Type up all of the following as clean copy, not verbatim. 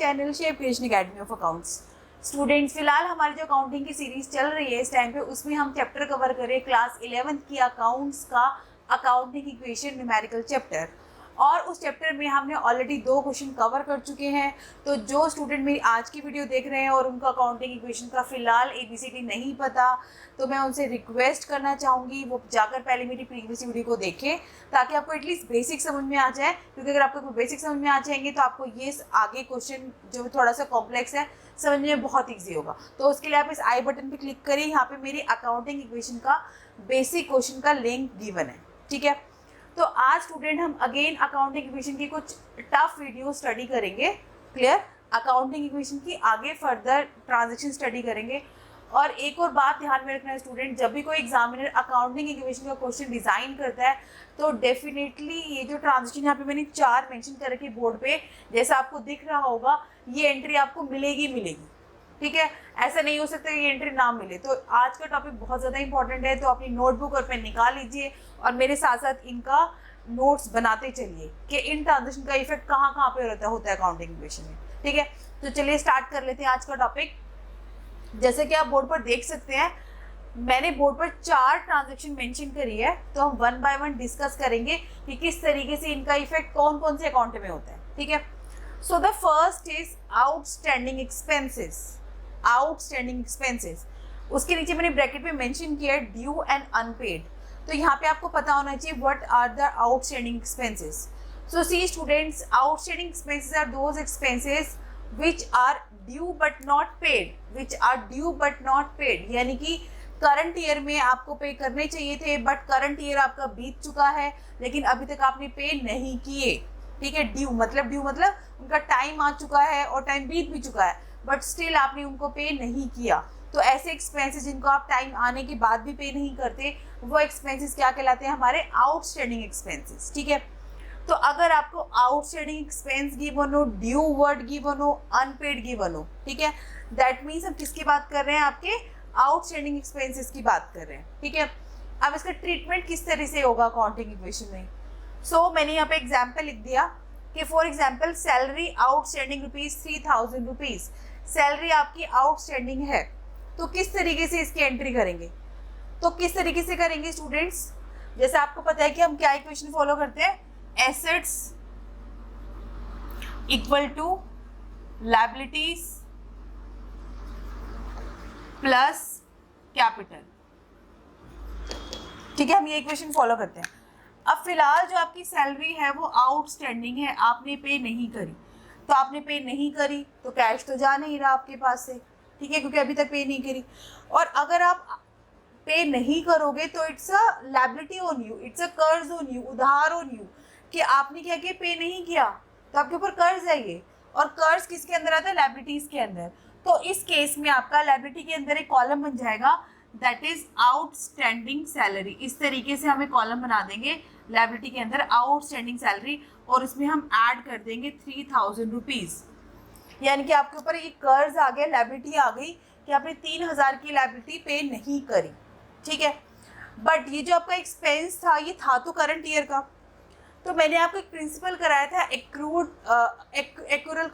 Channel shape creation academy of accounts. Students, फिलहाल हमारी जो अकाउंटिंग की सीरीज चल रही है इस टाइम पे, उसमें हम चैप्टर कवर करें क्लास 11th की अकाउंट्स का अकाउंटिंग इक्वेशन न्यूमेरिकल चैप्टर। और उस चैप्टर में हमने ऑलरेडी 2 क्वेश्चन कवर कर चुके हैं। तो जो स्टूडेंट मेरी आज की वीडियो देख रहे हैं और उनको अकाउंटिंग इक्वेशन का फिलहाल ABCD नहीं पता, तो मैं उनसे रिक्वेस्ट करना चाहूँगी वो जाकर पहले मेरी प्रीवियस वीडियो को देखें, ताकि आपको एटलीस्ट बेसिक समझ में आ जाए। क्योंकि अगर आपको बेसिक समझ में आ जाएंगे तो आपको ये आगे क्वेश्चन जो थोड़ा सा कॉम्प्लेक्स है समझने में बहुत ईजी होगा। तो उसके लिए आप इस आई बटन पर क्लिक करिए, यहाँ पे मेरी अकाउंटिंग इक्वेशन का बेसिक क्वेश्चन का लिंक गिवन है। ठीक है, तो आज स्टूडेंट हम अगेन अकाउंटिंग इक्वेशन की कुछ टफ वीडियो स्टडी करेंगे। क्लियर, अकाउंटिंग इक्वेशन की आगे फर्दर ट्रांजैक्शन स्टडी करेंगे। और एक और बात ध्यान में रखना है स्टूडेंट, जब भी कोई एग्जामिनर अकाउंटिंग इक्वेशन का क्वेश्चन डिजाइन करता है तो डेफिनेटली ये जो ट्रांजैक्शन यहाँ पे मैंने 4 मेंशन कर रखी बोर्ड पे, जैसा आपको दिख रहा होगा, ये एंट्री आपको मिलेगी। ठीक है, ऐसा नहीं हो सकता कि ये एंट्री ना मिले। तो आज का टॉपिक बहुत ज़्यादा इंपॉर्टेंट है, तो अपनी नोटबुक और पेन निकाल लीजिए और मेरे साथ साथ इनका नोट्स बनाते चलिए कि इन ट्रांजैक्शन का इफेक्ट कहाँ कहाँ पे होता है अकाउंटिंग इक्वेशन में। ठीक है, तो चलिए स्टार्ट कर लेते हैं आज का टॉपिक। जैसे कि आप बोर्ड पर देख सकते हैं, मैंने बोर्ड पर 4 ट्रांजैक्शन मेंशन करी है, तो हम 1 बाय 1 डिस्कस करेंगे कि किस तरीके से इनका इफेक्ट कौन कौन से अकाउंट में होता है। ठीक है, so the first is outstanding expenses. उसके नीचे मैंने ब्रैकेट में मेंशन किया है ड्यू एंड अनपेड। तो यहाँ पे आपको पता होना चाहिए what are the outstanding expenses. So see students, outstanding expenses are those expenses which are due but not paid, यानी कि करंट ईयर में आपको पे करने चाहिए थे, बट करंट ईयर आपका बीत चुका है लेकिन अभी तक आपने पे नहीं किए। ठीक है, ड्यू मतलब उनका टाइम आ चुका है और टाइम बीत भी चुका है, बट स्टिल आपने उनको पे नहीं किया। तो ऐसे एक्सपेंसेस जिनको आप टाइम आने के बाद भी पे नहीं करते, वो एक्सपेंसेस क्या कहलाते हैं? हमारे आउटस्टैंडिंग एक्सपेंसेस। ठीक है, तो अगर आपको आउटस्टैंडिंग एक्सपेंस गिवन हो, ड्यू वर्ड गिवन हो, अनपेड गिवन हो, ठीक है, दैट मीन्स हम किसकी बात कर रहे हैं? आपके आउटस्टैंडिंग एक्सपेंसेस की बात कर रहे हैं। ठीक है, अब इसका ट्रीटमेंट किस तरह से होगा अकाउंटिंग इक्वेशन में? सो मैंने यहाँ पे एग्जाम्पल लिख दिया कि for example salary outstanding ₹3,000। Salary आपकी आउटस्टैंडिंग है, तो किस तरीके से इसकी एंट्री करेंगे? तो किस तरीके से करेंगे स्टूडेंट्स? जैसे आपको पता है कि हम क्या इक्वेशन फॉलो करते हैं, assets equal to liabilities plus capital. ठीक है, हम ये इक्वेशन फॉलो करते हैं। अब फिलहाल जो आपकी सैलरी है वो आउटस्टैंडिंग है, आपने पे नहीं करी, तो आपने पे नहीं करी तो कैश तो जा नहीं रहा आपके पास से। ठीक है, क्योंकि अभी तक पे नहीं करी। और अगर आप पे नहीं करोगे तो it's a liability on you, it's a कर्ज ऑन यू, उधार ऑन यू, कि आपने क्या किया? पे नहीं किया, तो आपके ऊपर कर्ज है ये। और कर्ज किसके अंदर आता है? लायबिलिटीज के अंदर। तो इस केस में आपका लायबिलिटी के अंदर एक कॉलम बन जाएगा, दैट इज आउटस्टैंडिंग सैलरी। इस तरीके से हम एक कॉलम बना देंगे लायबिलिटी के अंदर, आउटस्टैंडिंग सैलरी, और इसमें हम ऐड कर देंगे ₹3,000। यानी कि आपके ऊपर ये कर्ज आ गया, लायबिलिटी आ गई कि आपने 3,000 की लायबिलिटी पे नहीं करी। ठीक है, बट ये जो आपका एक्सपेंस था ये था तो करंट ईयर का। तो मैंने आपको एक प्रिंसिपल कराया था, एक्यूरल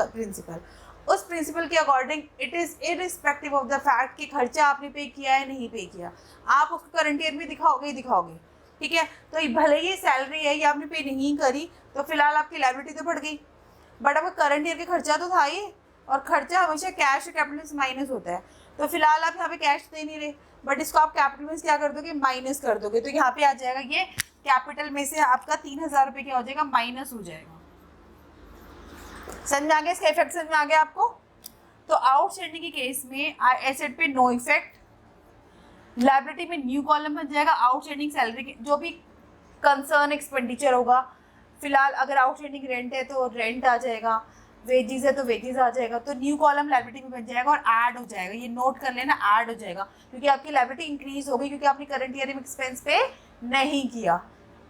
प्रिंसिपल। उस प्रिंसिपल के according it is irrespective of the fact कि खर्चा आपने पे किया है नहीं पे किया, आप उसको करंट ईयर में दिखाओगे। ठीक है, तो भले ही सैलरी है, ये आपने पे नहीं करी तो फिलहाल आपकी लायबिलिटी तो बढ़ गई, बट आपका करंट ईयर का खर्चा तो था ये, और खर्चा हमेशा कैश और कैपिटल से माइनस होता है। तो फिलहाल आप यहाँ पे कैश दे नहीं रहे, बट इसको आप कैपिटल में से क्या कर दोगे? माइनस कर दोगे। तो यहाँ पे आ जाएगा ये कैपिटल में से आपका 3,000 रुपये क्या हो जाएगा? माइनस हो जाएगा। समझ में आ गया? इसका इफेक्ट समझ में आ गया आपको? तो आउटस्टैंडिंग के केस में एसेट पे नो इफेक्ट, लायबिलिटी में न्यू कॉलम बन जाएगा, आउटस्टैंडिंग सैलरी के जो भी कंसर्न एक्सपेंडिचर होगा, फिलहाल अगर आउटस्टैंडिंग रेंट है तो रेंट आ जाएगा, वेजेस है तो वेजेस आ जाएगा, तो न्यू कॉलम लायबिलिटी में बन जाएगा और ऐड हो जाएगा। ये नोट कर लेना, ऐड हो जाएगा, क्योंकि आपकी लायबिलिटी इंक्रीज हो गई क्योंकि आपने करंट ईयर में एक्सपेंस पे नहीं किया।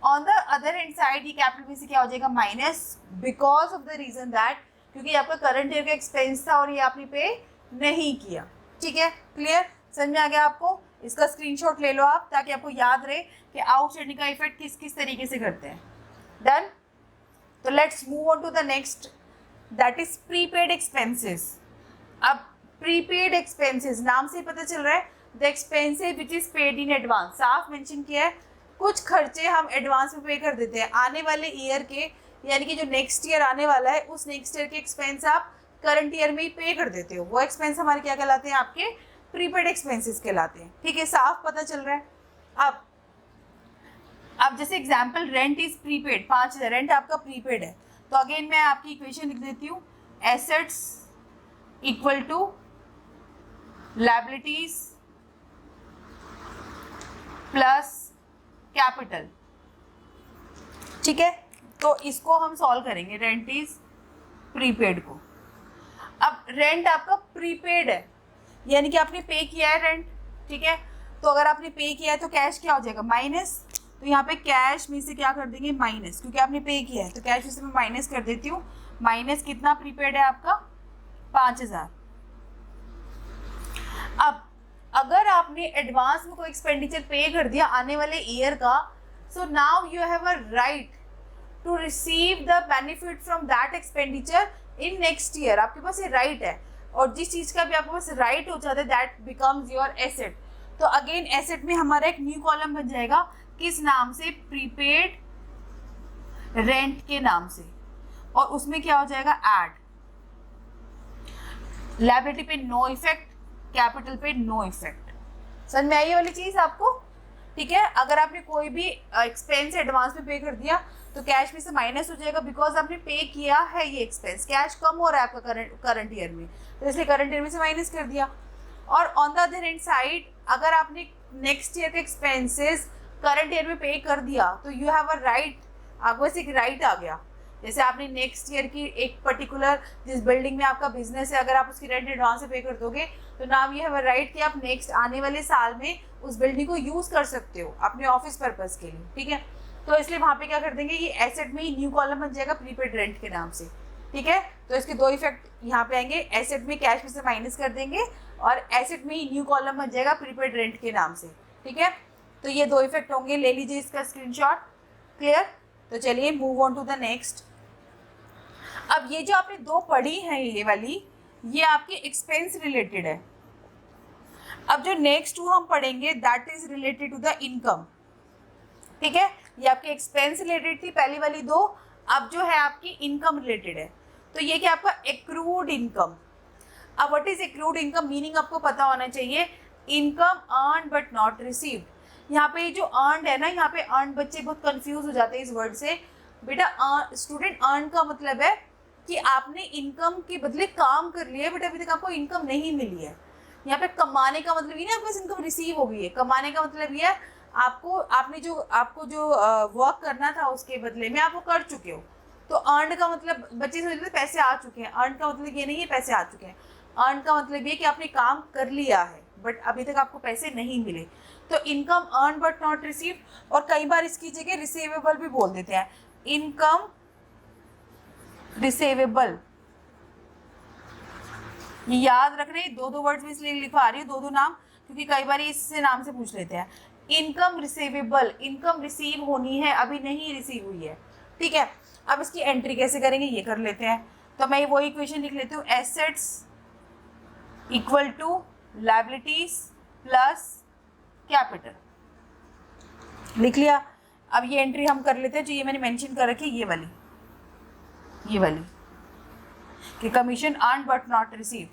On the other hand side ये कैपिटल में से क्या हो जाएगा? Minus, because of the reason that क्योंकि आपका करंट ईयर का एक्सपेंस था और ये आपने पे नहीं किया। ठीक है, क्लियर? समझ में आ गया आपको? इसका स्क्रीनशॉट ले लो आप, ताकि आपको याद रहे कि आउटस्टैंडिंग का इफेक्ट किस किस तरीके से करते हैं। डन? तो let's move on to the next that is prepaid expenses. अब प्रीपेड एक्सपेंसेस नाम से पता चल रहा है the expenses which is paid in advance, साफ मेंशन किया है कुछ खर्चे हम एडवांस में पे कर देते हैं आने वाले ईयर के, यानी कि जो नेक्स्ट ईयर आने वाला है उस नेक्स्ट ईयर के एक्सपेंस आप करंट ईयर में ही पे कर देते हो, वो एक्सपेंस हमारे क्या कहलाते हैं, आपके प्रीपेड एक्सपेंसेस कहलाते हैं। ठीक है, साफ पता चल रहा है। अब जैसे example rent is prepaid, 5,000 rent आपका प्रीपेड है, तो अगेन मैं आपकी इक्वेशन लिख देती हूँ, assets equal to liabilities plus capital. ठीक है, तो इसको हम सॉल्व करेंगे, रेंट इज प्रीपेड को। अब रेंट आपका प्रीपेड है, यानी कि आपने पे किया है रेंट। ठीक है, तो अगर आपने पे किया है तो कैश क्या हो जाएगा, माइनस, तो यहाँ पे कैश में से क्या कर देंगे, माइनस, क्योंकि आपने पे किया है तो कैश में से मैं माइनस कर देती हूँ। माइनस कितना प्रीपेड है आपका, 5,000। अब अगर आपने एडवांस में कोई एक्सपेंडिचर पे कर दिया आने वाले ईयर का, so now you have a right to receive the benefit from that expenditure in next year. आपके पास ये राइट है, और जिस चीज़ का भी आपके पास राइट हो जाता है दैट बिकम्स योर एसेट। तो अगेन एसेट में हमारा एक न्यू कॉलम बन जाएगा, किस नाम से, प्रीपेड रेंट के नाम से, और उसमें क्या हो जाएगा, ऐड। लायबिलिटी पे नो इफेक्ट, कैपिटल पे नो इफेक्ट। समझ में आई ये वाली चीज आपको। ठीक है, अगर आपने कोई भी एक्सपेंस एडवांस में पे कर दिया तो कैश में से माइनस हो जाएगा, बिकॉज आपने पे किया है ये एक्सपेंस, कैश कम हो रहा है आपका करंट ईयर में, तो इसलिए करंट ईयर में से माइनस कर दिया। और on the other hand side अगर आपने नेक्स्ट ईयर के एक्सपेंसेस करंट ईयर में पे कर दिया तो यू हैव अ राइट, आपको बस एक राइट आ गया। जैसे आपने नेक्स्ट ईयर की एक पर्टिकुलर जिस बिल्डिंग में आपका बिजनेस है, अगर आप उसकी रेंट एडवांस में पे कर दोगे तो नाम ये है राइट कि आप नेक्स्ट आने वाले साल में उस बिल्डिंग को यूज कर सकते हो अपने ऑफिस पर्पज के लिए। ठीक है, तो इसलिए वहाँ पे क्या कर देंगे, ये एसेट में ही न्यू कॉलम बन जाएगा प्रीपेड रेंट के नाम से। ठीक है, तो इसके दो इफेक्ट यहाँ पे आएंगे, एसेट में कैश में से माइनस कर देंगे और एसेट में ही न्यू कॉलम बन जाएगा प्रीपेड रेंट के नाम से। ठीक है, तो ये दो इफेक्ट होंगे, ले लीजिए इसका स्क्रीनशॉट। क्लियर, तो चलिए move on to the next. अब ये जो आपने दो पढ़ी है ये वाली, ये आपकी एक्सपेंस रिलेटेड है। अब जो नेक्स्ट टू हम पढ़ेंगे that is related to the income. ठीक है, ये आपकी एक्सपेंस रिलेटेड थी पहली वाली दो, अब जो है आपकी इनकम रिलेटेड है। तो ये क्या आपका एक्रूड इनकम। अब what is accrued income, meaning आपको पता होना चाहिए, income earn but not received. यहाँ पे जो अर्न है ना, यहाँ पे अर्न बच्चे बहुत कंफ्यूज हो जाते हैं इस वर्ड से। बेटा स्टूडेंट अर्न का मतलब है कि आपने इनकम के बदले काम कर लिया है, बट अभी तक आपको इनकम नहीं मिली है। यहाँ पे कमाने का मतलब ये नहीं आपके पास इनकम रिसीव हो गई है, कमाने का मतलब ये है आपको जो वर्क करना था उसके बदले में आप वो कर चुके हो। तो अर्न का मतलब बच्चे समझते हैं पैसे आ चुके हैं, अर्न का मतलब ये नहीं है पैसे आ चुके हैं, अर्न का मतलब ये कि आपने काम कर लिया है बट अभी तक आपको पैसे नहीं मिले। तो income earn but not receive, और कई बार इसकी जगह रिसीवेबल भी बोल देते हैं, इनकम रिसीवेबल। ये याद रखना, दो दो वर्ड्स में इसलिए लिखवा रही हूँ, दो दो नाम, क्योंकि कई बार इससे नाम से पूछ लेते हैं। इनकम रिसीवेबल, इनकम रिसीव होनी है, अभी नहीं रिसीव हुई है। ठीक है, अब इसकी एंट्री कैसे करेंगे ये कर लेते हैं। तो मैं वही इक्वेशन लिख लेती हूँ, assets equal to liabilities plus capital. लिख लिया। अब ये एंट्री हम कर लेते हैं जो ये मैंने मेंशन कर रखी है, ये वाली कि commission earn but not received.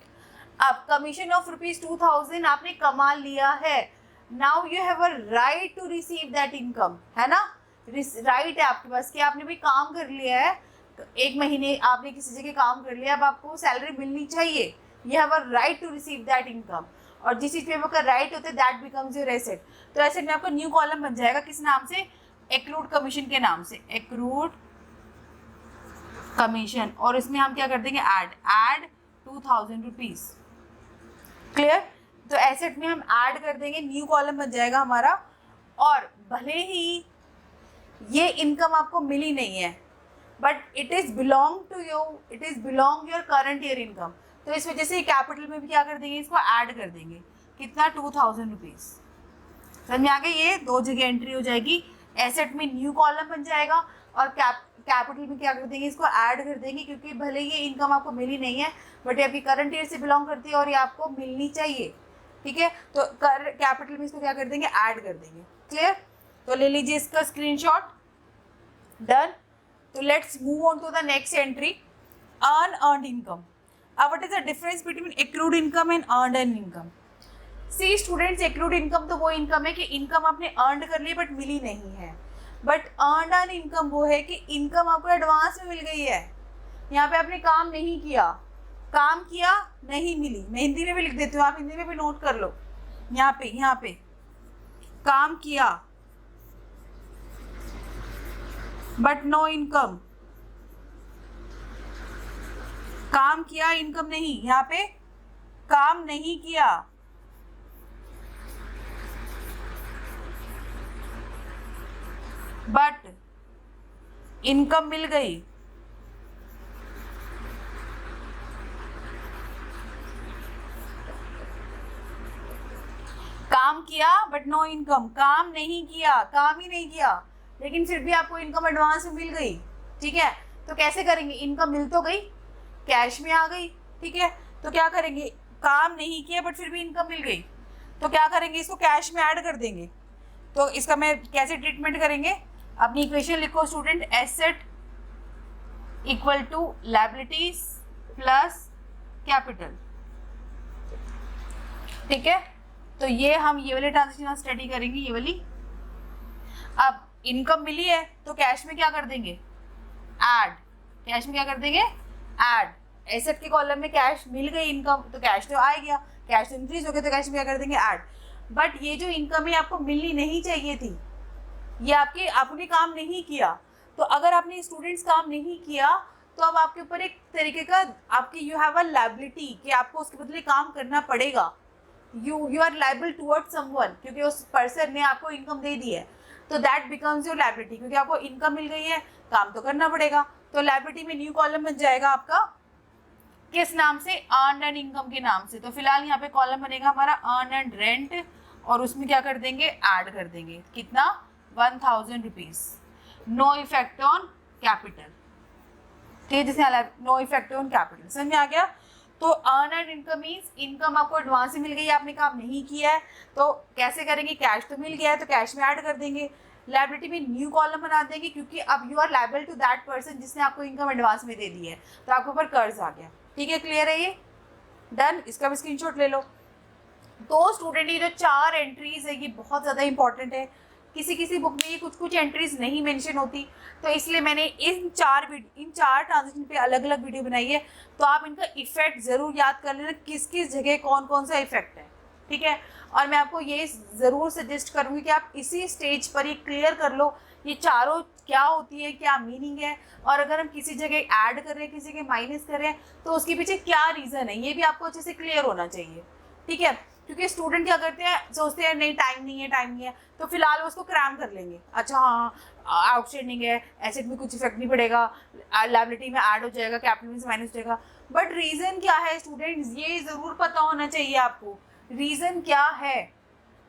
अब कमीशन ऑफ ₹2000 आपने कमा लिया है, now you have a right to receive that income, है ना, राइट है आपके पास कि आपने भी काम कर लिया है, एक महीने आपने किसी जगह काम कर लिया, अब आपको सैलरी मिलनी चाहिए, you have a right to receive that income. और जिस चीज़ पे आपका राइट होता है दैट बिकम्स योर एसेट। तो एसेट में आपका न्यू कॉलम बन जाएगा किस नाम से, एक्रूड कमीशन के नाम से, एक्रूड कमीशन, और इसमें हम क्या कर देंगे, ऐड ₹2000। क्लियर, तो एसेट में हम ऐड कर देंगे, न्यू कॉलम बन जाएगा हमारा। और भले ही ये इनकम आपको मिली नहीं है but it is belong to you, it is belong your current year income, तो इस वजह से कैपिटल में भी क्या कर देंगे, इसको ऐड कर देंगे, कितना, ₹2000। समझ में आ गई, ये दो जगह एंट्री हो जाएगी, एसेट में न्यू कॉलम बन जाएगा और कैपिटल में क्या कर देंगे, इसको ऐड कर देंगे, क्योंकि भले ये इनकम आपको मिली नहीं है बट ये आपकी करंट ईयर से बिलोंग करती है और ये आपको मिलनी चाहिए, ठीक है। तो कैपिटल में इसको क्या कर देंगे, ऐड कर देंगे। क्लियर? तो ले लीजिए इसका स्क्रीनशॉट। डन। तो let's move on to the next entry, earned income. अब what is the difference between accrued income and earned income? See students, accrued income तो वो इनकम है कि इनकम आपने अर्न कर ली बट मिली नहीं है, बट अर्नड इनकम वो है कि इनकम आपको एडवांस में मिल गई है। यहाँ पे आपने काम नहीं किया, काम किया नहीं मिली। मैं हिंदी में भी लिख देती हूँ, आप हिंदी में भी नोट कर लो। यहाँ पे काम किया बट नो इनकम, काम किया इनकम नहीं, यहाँ पे काम नहीं किया बट इनकम मिल गई। काम किया बट नो इनकम, काम नहीं किया, काम ही नहीं किया लेकिन फिर भी आपको इनकम एडवांस में मिल गई, ठीक है। तो कैसे करेंगे, इनकम मिल तो गई, कैश में आ गई, ठीक है। तो क्या करेंगे, काम नहीं किया बट फिर भी इनकम मिल गई, तो क्या करेंगे, इसको कैश में ऐड कर देंगे। तो इसका मैं कैसे ट्रीटमेंट करेंगे, अपनी इक्वेशन लिखो student, asset equal to liabilities plus capital, ठीक है। तो ये हम ये वाली ट्रांजेक्शन स्टडी करेंगे, ये वाली। अब इनकम मिली है तो कैश में क्या कर देंगे, ऐड। कैश में क्या कर देंगे, ऐड। एसेट के कॉलम में कैश मिल गई इनकम, तो कैश तो आ गया, कैश तो इंक्रीज हो गया, तो कैश में क्या कर देंगे, ऐड। बट ये जो इनकम है आपको मिलनी नहीं चाहिए थी, ये आपने काम नहीं किया। तो अगर आपने स्टूडेंट्स काम नहीं किया तो अब आपके ऊपर एक तरीके का आपकी यू हैव अ लायबिलिटी कि आपको उसके बदले काम करना पड़ेगा। You are liable towards someone, क्योंकि उस पर्सन ने आपको इनकम दे दी है, तो दैट बिकम्स योर लायबिलिटी, क्योंकि आपको इनकम मिल गई है, काम तो करना पड़ेगा। तो लायबिलिटी में न्यू कॉलम बन जाएगा आपका, किस नाम से, अर्न एंड इनकम के नाम से। तो फिलहाल यहाँ पे कॉलम बनेगा हमारा अर्न एंड रेंट, और उसमें क्या कर देंगे, ऐड कर देंगे, कितना, 1000 rupees. No effect on capital, ठीक है, जैसे नो इफेक्ट ऑन कैपिटल, समझ में आ गया। तो earn and income means income आपको एडवांस में मिल गई है, आपने काम नहीं किया है, तो कैसे करेंगे, कैश तो मिल गया है तो कैश में ऐड कर देंगे। लायबिलिटी में न्यू कॉलम बना देंगे, क्योंकि अब you are liable to that person जिसने आपको इनकम एडवांस में दे दी है, तो आपके ऊपर कर्ज आ गया, ठीक है। क्लियर है ये? डन। इसका भी स्क्रीनशॉट ले लो। तो स्टूडेंट ये जो 4 एंट्रीज है ये बहुत ज़्यादा इंपॉर्टेंट है, किसी बुक में ये कुछ एंट्रीज नहीं मेंशन होती, तो इसलिए मैंने इन चार ट्रांजेक्शन पे अलग अलग वीडियो बनाई है। तो आप इनका इफेक्ट ज़रूर याद कर लेना, किस किस जगह कौन कौन सा इफेक्ट है, ठीक है। और मैं आपको ये ज़रूर सजेस्ट करूँगी कि आप इसी स्टेज पर ये क्लियर कर लो ये चारों क्या होती है, क्या मीनिंग है, और अगर हम किसी जगह ऐड कर रहे हैं, किसी जगह माइनस कर रहे हैं, तो उसके पीछे क्या रीज़न है, ये भी आपको अच्छे से क्लियर होना चाहिए, ठीक है। क्योंकि स्टूडेंट क्या करते हैं, सोचते हैं नहीं टाइम नहीं है, तो फिलहाल वो उसको क्रैम कर लेंगे, अच्छा हाँ आउटस्टैंडिंग है, एसेट में कुछ इफेक्ट नहीं पड़ेगा, लायबिलिटी में ऐड हो जाएगा, कैपिटल में माइनस हो जाएगा। बट रीज़न क्या है स्टूडेंट्स, ये ज़रूर पता होना चाहिए आपको, रीज़न क्या है,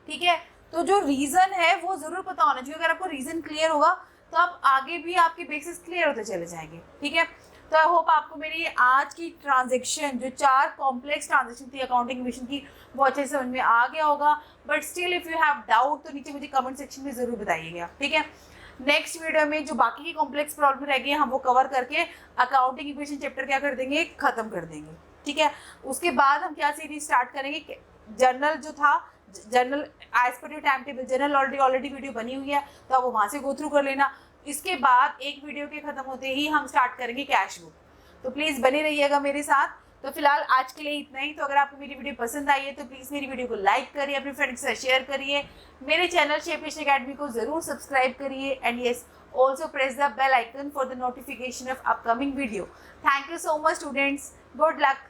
ठीक है। तो जो रीज़न है वो ज़रूर पता होना चाहिए। अगर आपको रीज़न क्लियर होगा तो आप आगे भी आपके बेसिस क्लियर होते चले जाएंगे, ठीक है। तो आई होप आपको मेरी आज की ट्रांजेक्शन जो 4 कॉम्प्लेक्स ट्रांजेक्शन थी अकाउंटिंग मिशन की वो अच्छे से समझ में आ गया होगा। But still if you have doubt तो नीचे मुझे कमेंट सेक्शन में ज़रूर बताइएगा, ठीक है। नेक्स्ट वीडियो में जो बाकी की कॉम्प्लेक्स प्रॉब्लम रह गई हम वो कवर करके अकाउंटिंग इक्वेशन चैप्टर क्या कर देंगे, ख़त्म कर देंगे, ठीक है। उसके बाद हम क्या सीरीज स्टार्ट करेंगे, जर्नल जो था, journal as per your time table, journal already video बनी हुई है तो आप वो वहाँ से गो थ्रू कर लेना। इसके बाद एक वीडियो के ख़त्म होते ही हम स्टार्ट करेंगे कैश बुक, तो प्लीज़ बने रहिएगा मेरे साथ। तो फिलहाल आज के लिए इतना ही। तो अगर आपको मेरी वीडियो पसंद आई है तो प्लीज़ मेरी वीडियो को लाइक करिए, अपने फ्रेंड्स के साथ शेयर करिए, मेरे चैनल शेपिश अकेडमी को ज़रूर सब्सक्राइब करिए, and yes also press the bell icon for the notification of upcoming video. Thank you so much students, good luck.